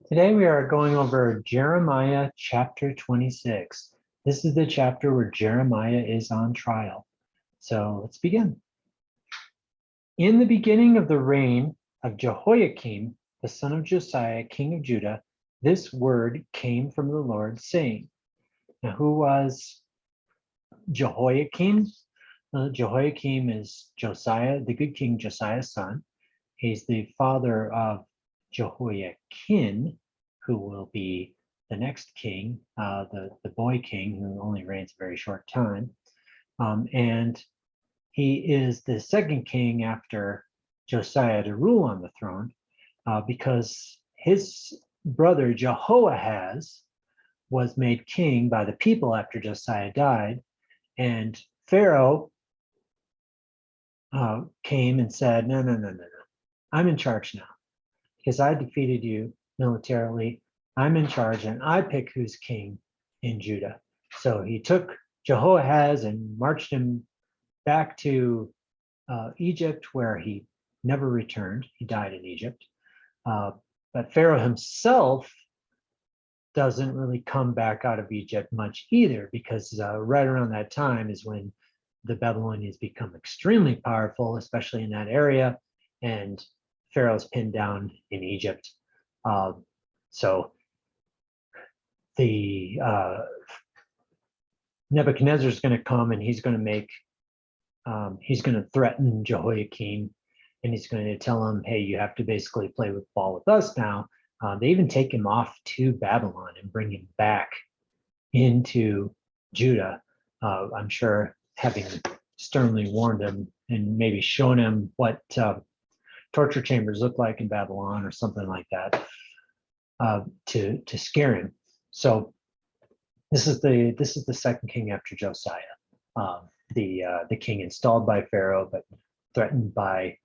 Today we are going over Jeremiah chapter 26. This is the chapter where Jeremiah is on trial. So let's begin. In the beginning of the reign of Jehoiakim, the son of Josiah, king of Judah, this word came from the Lord, saying. Now, who was Jehoiakim? Jehoiakim is Josiah, the good king Josiah's son. He's the father of Jehoiakim, who will be the next king, the boy king, who only reigns a very short time. And he is the second king after Josiah to rule on the throne, because his brother Jehoahaz was made king by the people after Josiah died. And Pharaoh came and said, no, I'm in charge now because I defeated you militarily. I'm in charge and I pick who's king in Judah. So he took Jehoahaz and marched him back to Egypt, where he never returned. He died in Egypt. But Pharaoh himself doesn't really come back out of Egypt much either, because right around that time is when the Babylonians become extremely powerful, especially in that area, and Pharaoh's pinned down in Egypt. So the Nebuchadnezzar is going to come and he's going to threaten Jehoiakim, and he's going to tell him, hey, you have to basically play with ball with us now. They even take him off to Babylon and bring him back into Judah. I'm sure having sternly warned him and maybe shown him what torture chambers look like in Babylon or something like that, to scare him. So this is the second king after Josiah, the king installed by Pharaoh but threatened by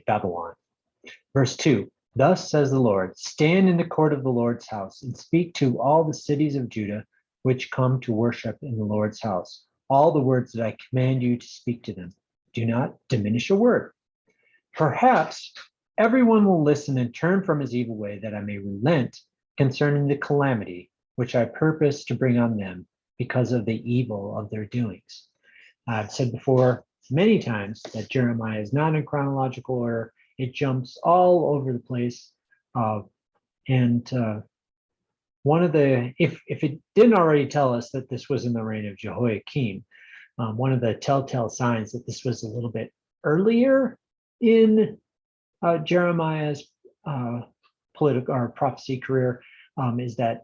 Babylon. Verse 2. Thus says the Lord, stand in the court of the Lord's house and speak to all the cities of Judah which come to worship in the Lord's house, all the words that I command you to speak to them. Do not diminish a word. Perhaps everyone will listen and turn from his evil way, that I may relent concerning the calamity which I purpose to bring on them because of the evil of their doings. I've said before many times that Jeremiah is not in chronological order. It jumps all over the place. And one of the, if it didn't already tell us that this was in the reign of Jehoiakim, one of the telltale signs that this was a little bit earlier in Jeremiah's political or prophecy career, is that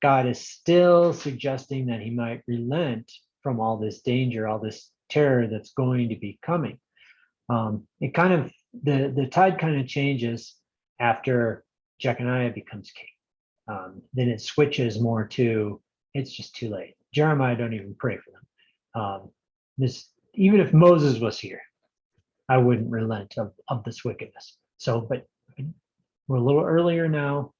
God is still suggesting that he might relent from all this danger, all this terror that's going to be coming. It kind of, the tide kind of changes after Jeconiah becomes king. Then it switches more to, it's just too late. Jeremiah, don't even pray for them. Even if Moses was here, I wouldn't relent of this wickedness. So, but we're a little earlier now,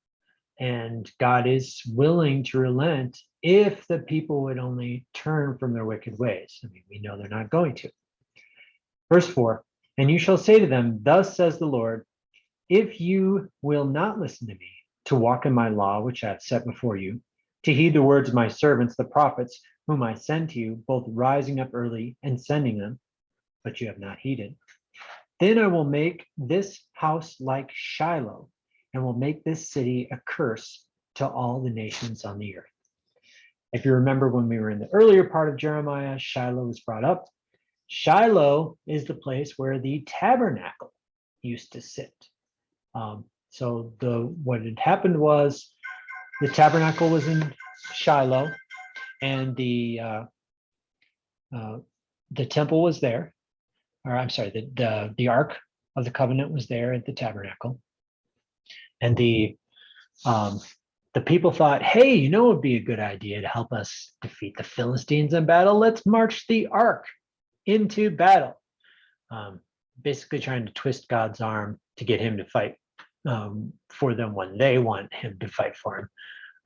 and God is willing to relent if the people would only turn from their wicked ways. I mean, we know they're not going to. Verse 4, and you shall say to them, thus says the Lord, if you will not listen to me, to walk in my law, which I have set before you, to heed the words of my servants, the prophets, whom I send to you, both rising up early and sending them, but you have not heeded, then I will make this house like Shiloh, and will make this city a curse to all the nations on the earth. If you remember when we were in the earlier part of Jeremiah, Shiloh was brought up. Shiloh is the place where the tabernacle used to sit. So what had happened was the tabernacle was in Shiloh, and the temple was there. Or I'm sorry, the Ark of the Covenant was there at the tabernacle. And the people thought, hey, you know, it would be a good idea to help us defeat the Philistines in battle. Let's march the Ark into battle. Basically trying to twist God's arm to get him to fight for them when they want him to fight for him.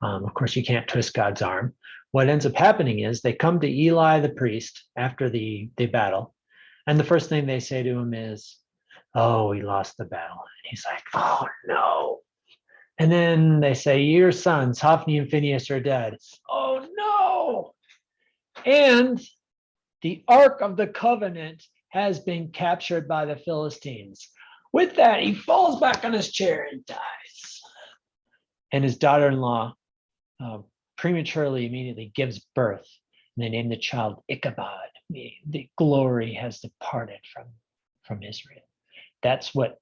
Of course, you can't twist God's arm. What ends up happening is they come to Eli the priest after the battle, and the first thing they say to him is, oh, we lost the battle. And he's like, oh no. And then they say, your sons, Hophni and Phinehas, are dead. Oh no. And the Ark of the Covenant has been captured by the Philistines. With that, he falls back on his chair and dies. And his daughter-in-law prematurely, immediately gives birth. And they name the child Ichabod. The glory has departed from Israel. That's what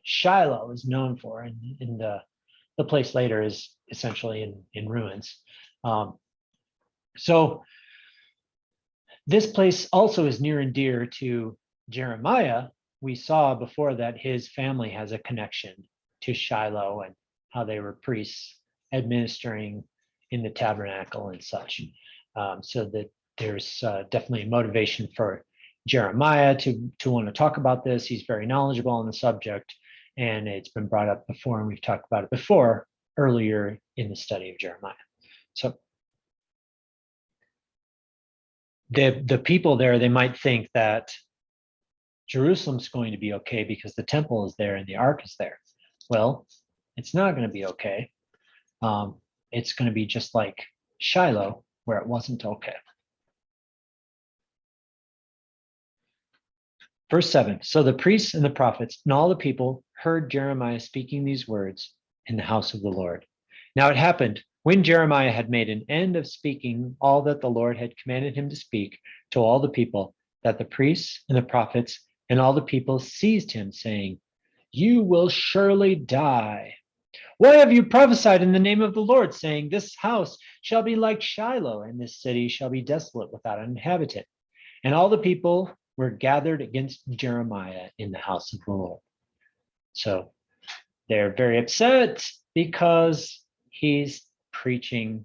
Shiloh is known for. And the place later is essentially in ruins. So this place also is near and dear to Jeremiah. We saw before that his family has a connection to Shiloh and how they were priests administering in the tabernacle and such. So that there's definitely a motivation for Jeremiah to want to talk about this. He's very knowledgeable on the subject, and it's been brought up before, and we've talked about it before earlier in the study of Jeremiah. So the people there, they might think that Jerusalem's going to be okay because the temple is there and the ark is there. Well, it's not going to be okay. It's going to be just like Shiloh, where it wasn't okay. Verse 7, so the priests and the prophets and all the people heard Jeremiah speaking these words in the house of the Lord. Now it happened, when Jeremiah had made an end of speaking all that the Lord had commanded him to speak to all the people, that the priests and the prophets and all the people seized him, saying, you will surely die. Why have you prophesied in the name of the Lord, saying, this house shall be like Shiloh, and this city shall be desolate without an inhabitant? And all the people were gathered against Jeremiah in the house of the Lord. So they're very upset because he's preaching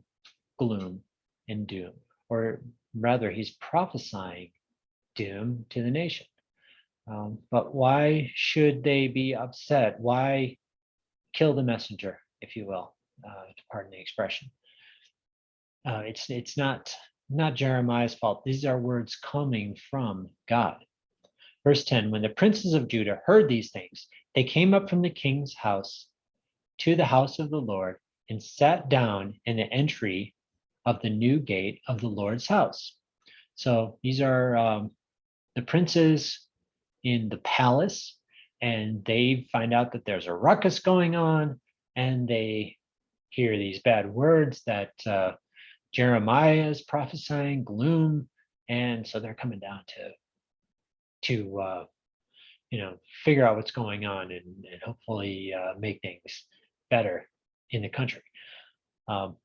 gloom and doom, or rather he's prophesying doom to the nation. But why should they be upset? Why kill the messenger, if you will, to pardon the expression? It's not Jeremiah's fault. These are words coming from God. Verse 10, when the princes of Judah heard these things, they came up from the king's house to the house of the Lord and sat down in the entry of the new gate of the Lord's house. So these are the princes in the palace, and they find out that there's a ruckus going on, and they hear these bad words that Jeremiah is prophesying gloom, and so they're coming down to figure out what's going on and hopefully make things better in the country. And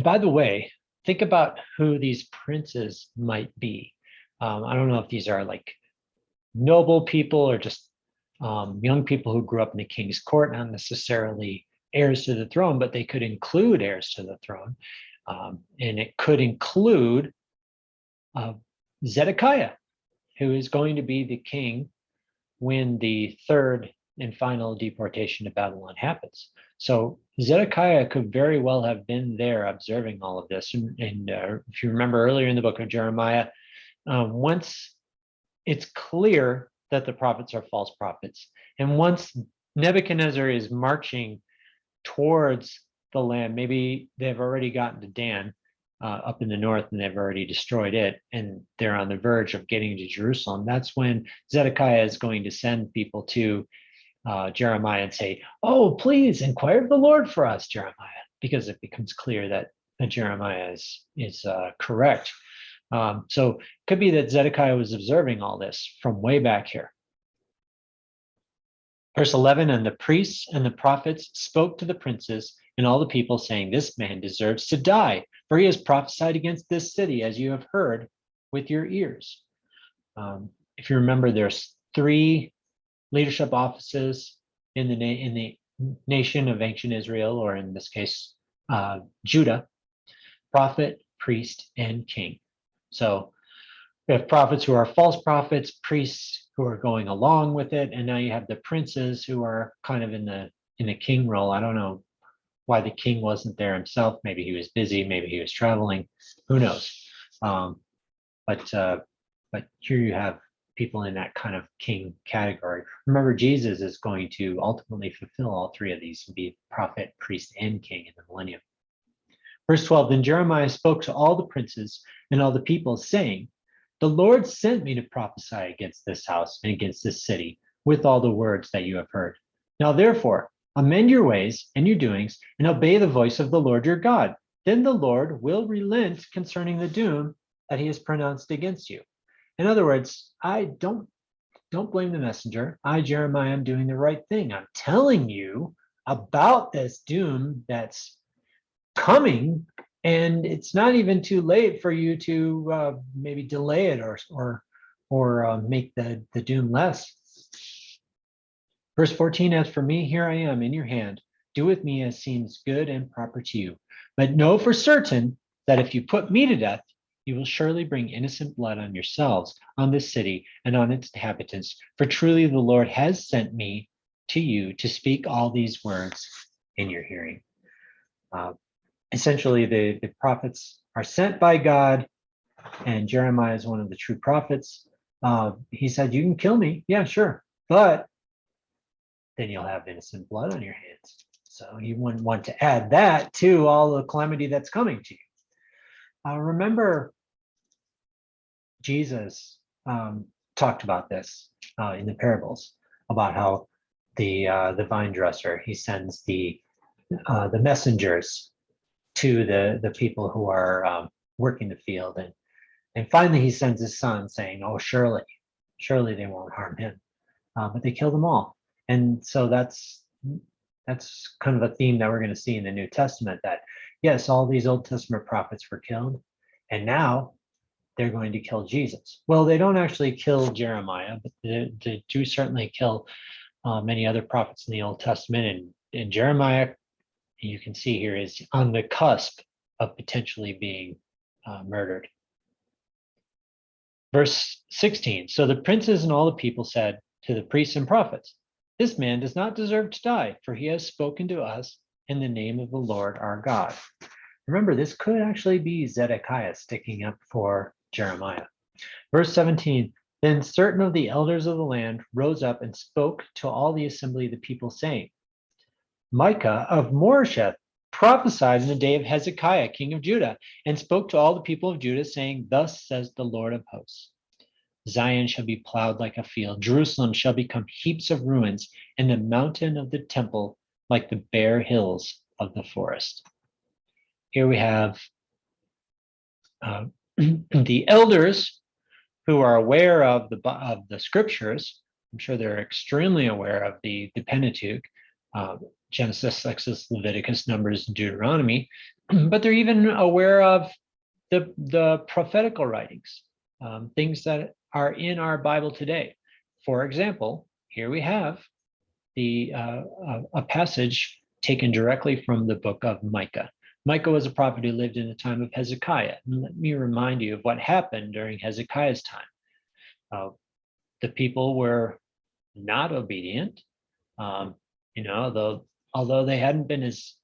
by the way, think about who these princes might be. I don't know if these are like noble people or just young people who grew up in the king's court, not necessarily heirs to the throne, but they could include heirs to the throne. And it could include Zedekiah, who is going to be the king when the third and final deportation to Babylon happens. So Zedekiah could very well have been there observing all of this. And if you remember earlier in the book of Jeremiah, once it's clear that the prophets are false prophets, and once Nebuchadnezzar is marching towards the land, maybe they've already gotten to Dan up in the north and they've already destroyed it, and they're on the verge of getting to Jerusalem. That's when Zedekiah is going to send people to Jeremiah and say, oh, please inquire of the Lord for us, Jeremiah, because it becomes clear that Jeremiah is correct. So it could be that Zedekiah was observing all this from way back here. Verse 11, and the priests and the prophets spoke to the princes and all the people, saying, this man deserves to die, for he has prophesied against this city, as you have heard with your ears. If you remember, there's 3 leadership offices in the nation of ancient Israel, or in this case, Judah: prophet, priest, and king. So we have prophets who are false prophets, priests who are going along with it, and now you have the princes who are kind of in the king role. I don't know why the king wasn't there himself. Maybe he was busy, maybe he was traveling, who knows. But here you have people in that kind of king category. Remember, Jesus is going to ultimately fulfill all three of these and be prophet, priest, and king in the millennium. Verse 12, then Jeremiah spoke to all the princes and all the people, saying, the Lord sent me to prophesy against this house and against this city with all the words that you have heard. Now, therefore, amend your ways and your doings and obey the voice of the Lord your God. Then the Lord will relent concerning the doom that he has pronounced against you. In other words, I don't blame the messenger. I, Jeremiah, am doing the right thing. I'm telling you about this doom that's coming, and it's not even too late for you to maybe delay it or make the doom less. Verse 14, as for me, here I am in your hand. Do with me as seems good and proper to you. But know for certain that if you put me to death, you will surely bring innocent blood on yourselves, on this city, and on its inhabitants. For truly the Lord has sent me to you to speak all these words in your hearing. Essentially, the prophets are sent by God, and Jeremiah is one of the true prophets. He said, you can kill me. Yeah, sure. But then you'll have innocent blood on your hands. So you wouldn't want to add that to all the calamity that's coming to you. Remember, Jesus talked about this in the parables, about how the vine dresser, he sends the messengers to the people who are working the field, and finally he sends his son saying, oh, surely they won't harm him, but they kill them all. And so that's kind of a theme that we're going to see in the New Testament, that yes, all these Old Testament prophets were killed, and now they're going to kill Jesus. Well, they don't actually kill Jeremiah, but they do certainly kill many other prophets in the Old Testament, and Jeremiah, you can see here, is on the cusp of potentially being murdered. Verse 16, so the princes and all the people said to the priests and prophets, this man does not deserve to die, for he has spoken to us in the name of the Lord our God. Remember, this could actually be Zedekiah sticking up for Jeremiah. Verse 17, then certain of the elders of the land rose up and spoke to all the assembly of the people, saying, Micah of Moresheth prophesied in the day of Hezekiah, king of Judah, and spoke to all the people of Judah, saying, thus says the Lord of hosts, Zion shall be plowed like a field, Jerusalem shall become heaps of ruins, and the mountain of the temple like the bare hills of the forest. Here we have the elders who are aware of the scriptures. I'm sure they're extremely aware of the Pentateuch, Genesis, Exodus, Leviticus, Numbers, and Deuteronomy, but they're even aware of the prophetical writings, things that are in our Bible today. For example, here we have a passage taken directly from the book of Micah. Micah was a prophet who lived in the time of Hezekiah. And let me remind you of what happened during Hezekiah's time. The people were not obedient, although they hadn't been as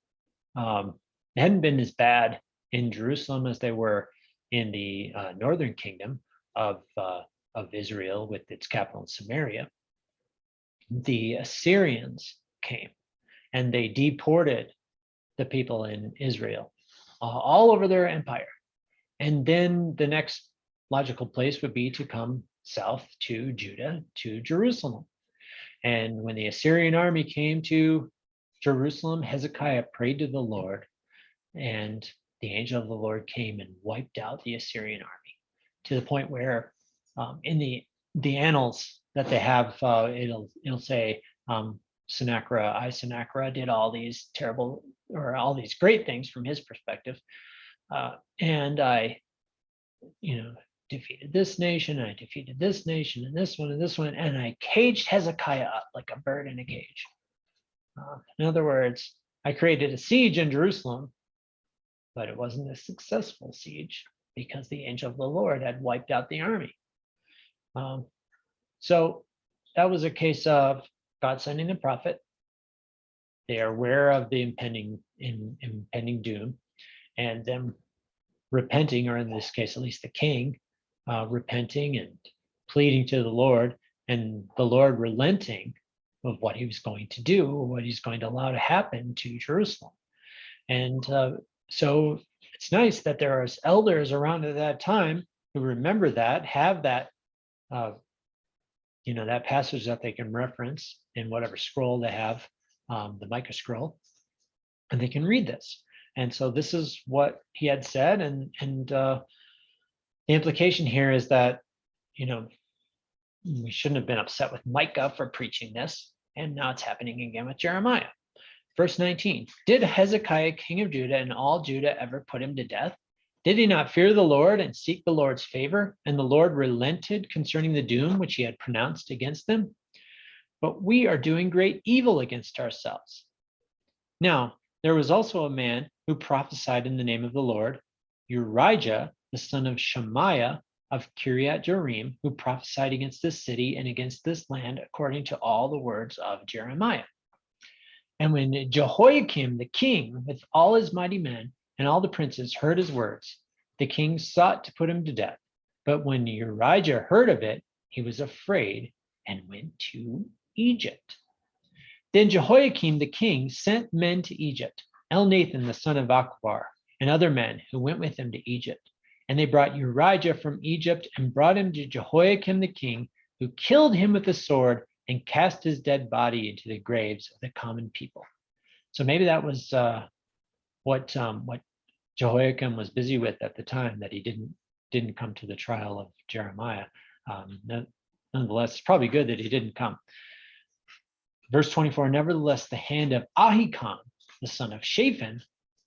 bad in Jerusalem as they were in the northern kingdom of Israel, with its capital in Samaria. The Assyrians came and they deported the people in Israel all over their empire. And then the next logical place would be to come south to Judah, to Jerusalem. And when the Assyrian army came to Jerusalem, Hezekiah prayed to the Lord, and the angel of the Lord came and wiped out the Assyrian army, to the point where in the annals that they have, it'll say Sennacherib did all these terrible, or all these great things from his perspective, and I defeated this nation, and I defeated this nation, and this one, and I caged Hezekiah up like a bird in a cage. In other words, I created a siege in Jerusalem, but it wasn't a successful siege because the angel of the Lord had wiped out the army. So that was a case of God sending the prophet. They are aware of the impending doom, and them repenting, or in this case, at least the king, repenting pleading to the Lord, and the Lord relenting of what he was going to do, what he's going to allow to happen to Jerusalem. And so it's nice that there are elders around at that time who remember that, have that, that passage that they can reference in whatever scroll they have, the Micah scroll, and they can read this. And so this is what he had said, and the implication here is that, we shouldn't have been upset with Micah for preaching this, and now it's happening again with Jeremiah. Verse 19, did Hezekiah, king of Judah, and all Judah ever put him to death? Did he not fear the Lord and seek the Lord's favor? And the Lord relented concerning the doom which he had pronounced against them? But we are doing great evil against ourselves. Now, there was also a man who prophesied in the name of the Lord, Urijah, the son of Shemaiah of Kiriath Jearim, who prophesied against this city and against this land according to all the words of Jeremiah. And when Jehoiakim the king, with all his mighty men and all the princes, heard his words, the king sought to put him to death. But when Urijah heard of it, he was afraid and went to Egypt. Then Jehoiakim the king sent men to Egypt, Elnathan the son of Akbar, and other men who went with him to Egypt. And they brought Urijah from Egypt and brought him to Jehoiakim the king, who killed him with a sword and cast his dead body into the graves of the common people. So maybe that was what Jehoiakim was busy with at the time, that he didn't come to the trial of Jeremiah. Nonetheless, it's probably good that he didn't come. Verse 24, nevertheless, the hand of Ahikam, the son of Shaphan,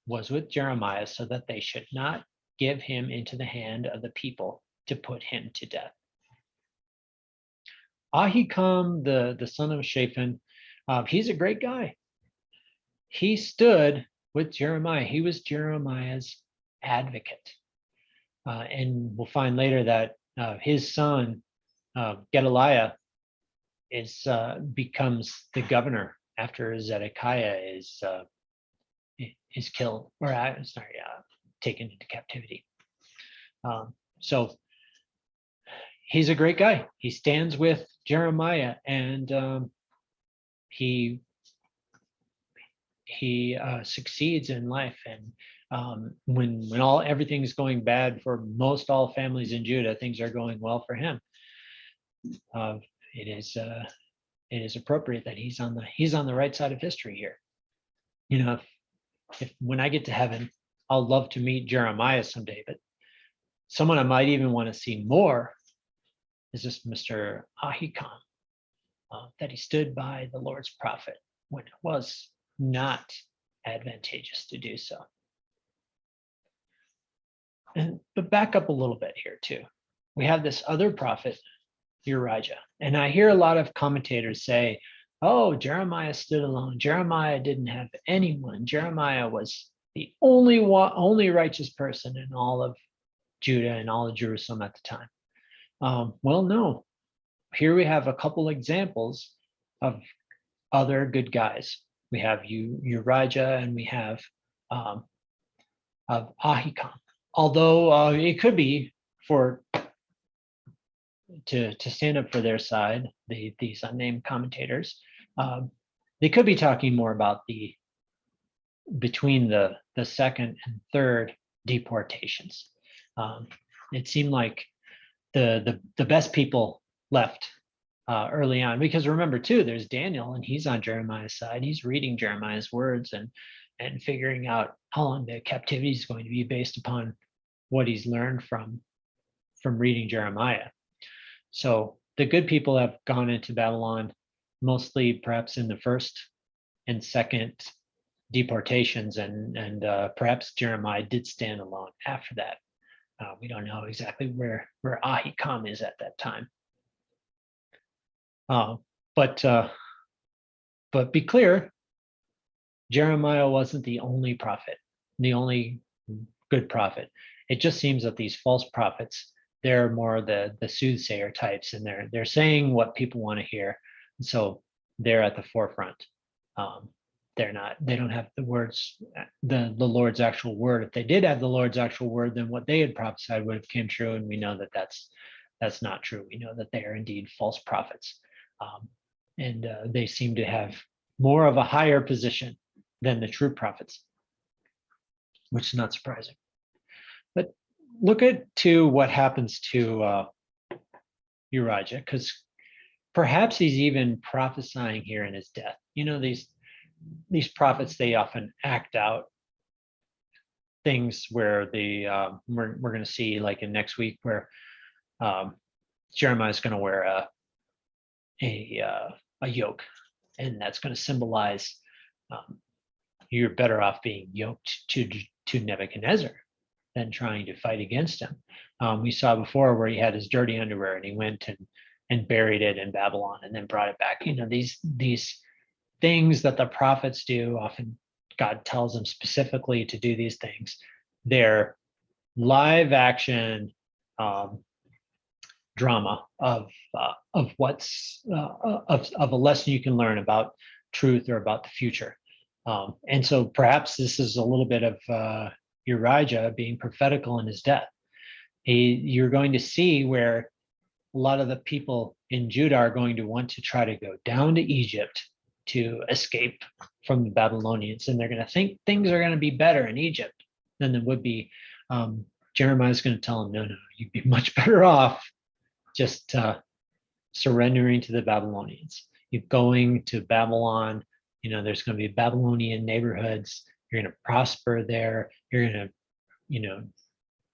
was with Jeremiah, so that they should not give him into the hand of the people to put him to death. Ahikam, the son of Shaphan, he's a great guy. He stood with Jeremiah. He was Jeremiah's advocate. And we'll find later that his son, Gedaliah, becomes the governor after Zedekiah is killed, or taken into captivity. So he's a great guy. He stands with Jeremiah, and he succeeds in life. And when everything's going bad for most all families in Judah, things are going well for him. It is appropriate that he's on the right side of history here. If when I get to heaven, I'll love to meet Jeremiah someday, but someone I might even want to see more is this Mr. Ahikam, that he stood by the Lord's prophet when it was not advantageous to do so. But back up a little bit here too. We have this other prophet, Urijah, and I hear a lot of commentators say, oh, Jeremiah stood alone. Jeremiah didn't have anyone. Jeremiah was the only righteous person in all of Judah and all of Jerusalem at the time. Well, no. Here we have a couple examples of other good guys. We have Urijah, and we have of Ahikam. Although it could be to stand up for their side, these unnamed commentators, they could be talking more about between the second and third deportations. It seemed like the best people left early on, because remember too, there's Daniel, and he's on Jeremiah's side. He's reading Jeremiah's words and figuring out how long the captivity is going to be based upon what he's learned from reading Jeremiah. So the good people have gone into Babylon, mostly perhaps in the first and second deportations, and perhaps Jeremiah did stand alone after that. We don't know exactly where Ahikam is at that time. But be clear, Jeremiah wasn't the only prophet, the only good prophet. It just seems that these false prophets, they're more the soothsayer types, and they're saying what people want to hear. And so they're at the forefront. They don't have the words, the Lord's actual word. If they did have the Lord's actual word, then what they had prophesied would have came true, and we know that that's not true. We know that they are indeed false prophets. And they seem to have more of a higher position than the true prophets, which is not surprising. But look to what happens to Urijah, because perhaps he's even prophesying here in his death. You know, these prophets, they often act out things where we're going to see, like in next week, where Jeremiah is going to wear a yoke, and that's going to symbolize you're better off being yoked to Nebuchadnezzar than trying to fight against him. We saw before where he had his dirty underwear and he went and buried it in Babylon and then brought it back. You know, these things that the prophets do, often God tells them specifically to do these things. They're live action drama of what's of a lesson you can learn about truth or about the future. And so perhaps this is a little bit of Urijah being prophetical in his death. You're going to see where a lot of the people in Judah are going to want to try to go down to Egypt to escape from the Babylonians. And they're going to think things are going to be better in Egypt than they would be. Jeremiah is going to tell them, no, you'd be much better off just surrendering to the Babylonians. You're going to Babylon. You know, there's going to be Babylonian neighborhoods. You're going to prosper there. You're going to,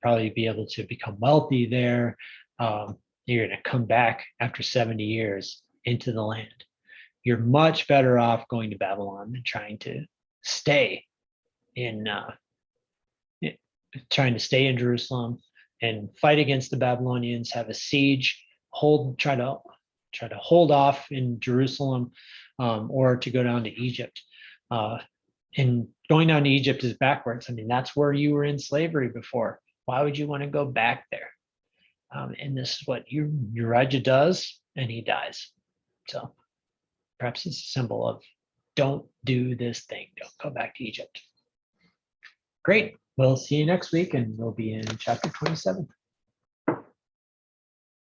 probably be able to become wealthy there. You're going to come back after 70 years into the land. You're much better off going to Babylon than trying to stay in Jerusalem and fight against the Babylonians, have a siege, try to hold off in Jerusalem, or to go down to Egypt. And going down to Egypt is backwards. I mean, that's where you were in slavery before. Why would you want to go back there? And this is what Urijah does, and he dies. So perhaps it's a symbol of don't do this thing. Don't go back to Egypt. Great. We'll see you next week, and we'll be in chapter 27.